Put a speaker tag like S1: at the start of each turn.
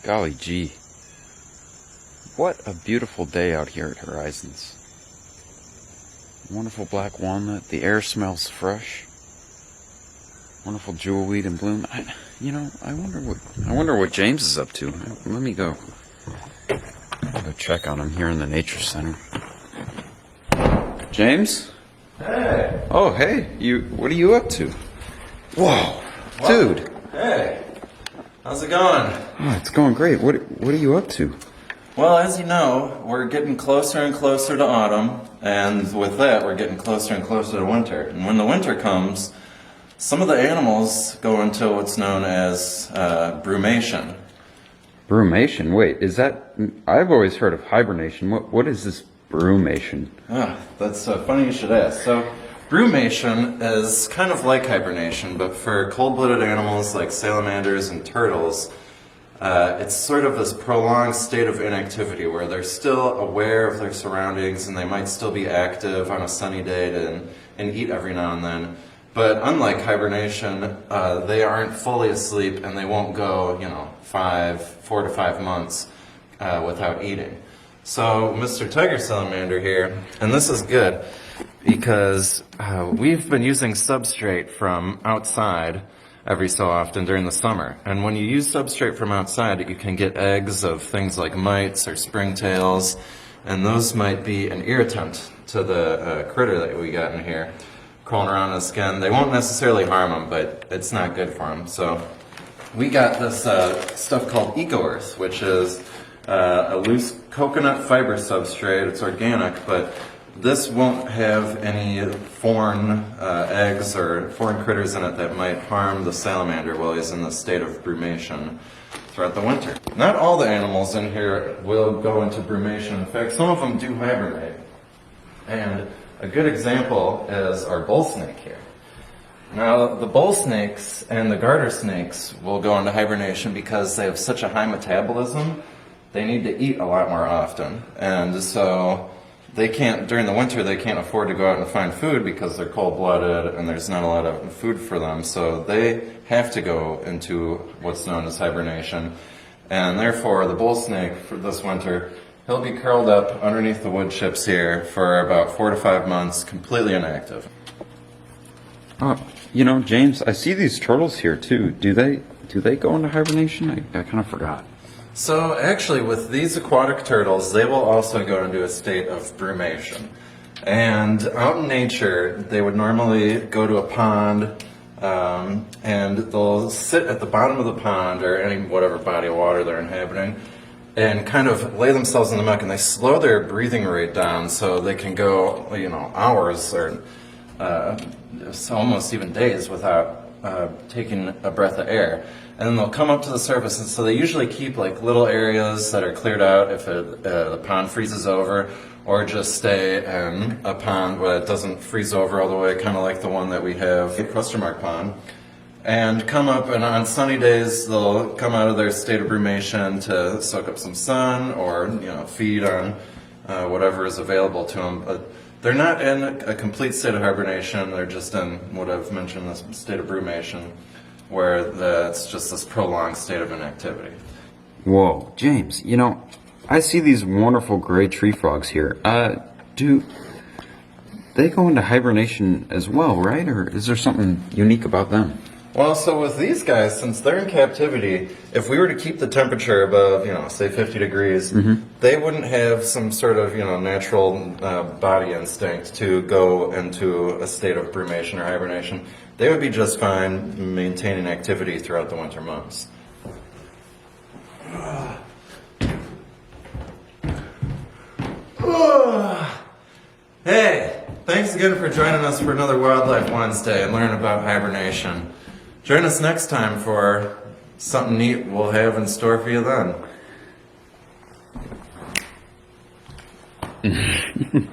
S1: Golly gee. What a beautiful day out here at Horizons. Wonderful black walnut. The air smells fresh. Wonderful jewelweed in bloom. I wonder what James is up to. Let me go check on him here in the nature center. James?
S2: Hey.
S1: Oh, hey. What are you up to? Whoa. Dude.
S2: Hey. How's it going?
S1: Oh, it's going great. What are you up to?
S2: Well, as you know, we're getting closer and closer to autumn, and with that, we're getting closer and closer to winter. And when the winter comes, some of the animals go into what's known as brumation.
S1: Brumation? Wait, is that... I've always heard of hibernation. What is this brumation?
S2: That's funny you should ask. So, brumation is kind of like hibernation, but for cold-blooded animals like salamanders and turtles, it's sort of this prolonged state of inactivity where they're still aware of their surroundings and they might still be active on a sunny day and eat every now and then. But unlike hibernation, they aren't fully asleep and they won't go, 4 to 5 months without eating. So Mr. Tiger Salamander here, and this is good because we've been using substrate from outside every so often during the summer. And when you use substrate from outside, you can get eggs of things like mites or springtails, and those might be an irritant to the critter that we got in here crawling around in the skin. They won't necessarily harm them, but it's not good for them. So we got this stuff called EcoEarth, which is a loose coconut fiber substrate. It's organic, but this won't have any foreign eggs or foreign critters in it that might harm the salamander while he's in the state of brumation throughout the winter. Not all the animals in here will go into brumation. In fact, some of them do hibernate. And a good example is our bull snake here. Now, the bull snakes and the garter snakes will go into hibernation because they have such a high metabolism. They need to eat a lot more often. And so they can't, during the winter, they can't afford to go out and find food because they're cold-blooded and there's not a lot of food for them. So they have to go into what's known as hibernation. And therefore, the bull snake for this winter, he'll be curled up underneath the wood chips here for about 4 to 5 months, completely inactive.
S1: James, I see these turtles here too. Do they go into hibernation? I kind of forgot.
S2: So actually with these aquatic turtles, they will also go into a state of brumation. And out in nature, they would normally go to a pond and they'll sit at the bottom of the pond or any whatever body of water they're inhabiting and kind of lay themselves in the muck, and they slow their breathing rate down so they can go, hours or almost even days without taking a breath of air. And then they'll come up to the surface, and so they usually keep like little areas that are cleared out if the pond freezes over, or just stay in a pond where it doesn't freeze over all the way, kind of like the one that we have, the Klostermark Pond. And come up, and on sunny days they'll come out of their state of brumation to soak up some sun or feed on whatever is available to them. But they're not in a complete state of hibernation. They're just in what I've mentioned, this state of brumation, where it's just this prolonged state of inactivity.
S1: Whoa, James, I see these wonderful gray tree frogs here. Do they go into hibernation as well, right? Or is there something unique about them?
S2: Well, so with these guys, since they're in captivity, if we were to keep the temperature above, say 50 degrees, they wouldn't have some sort of, natural body instinct to go into a state of brumation or hibernation. They would be just fine maintaining activity throughout the winter months. Hey, thanks again for joining us for another Wildlife Wednesday and learn about hibernation. Join us next time for something neat we'll have in store for you then.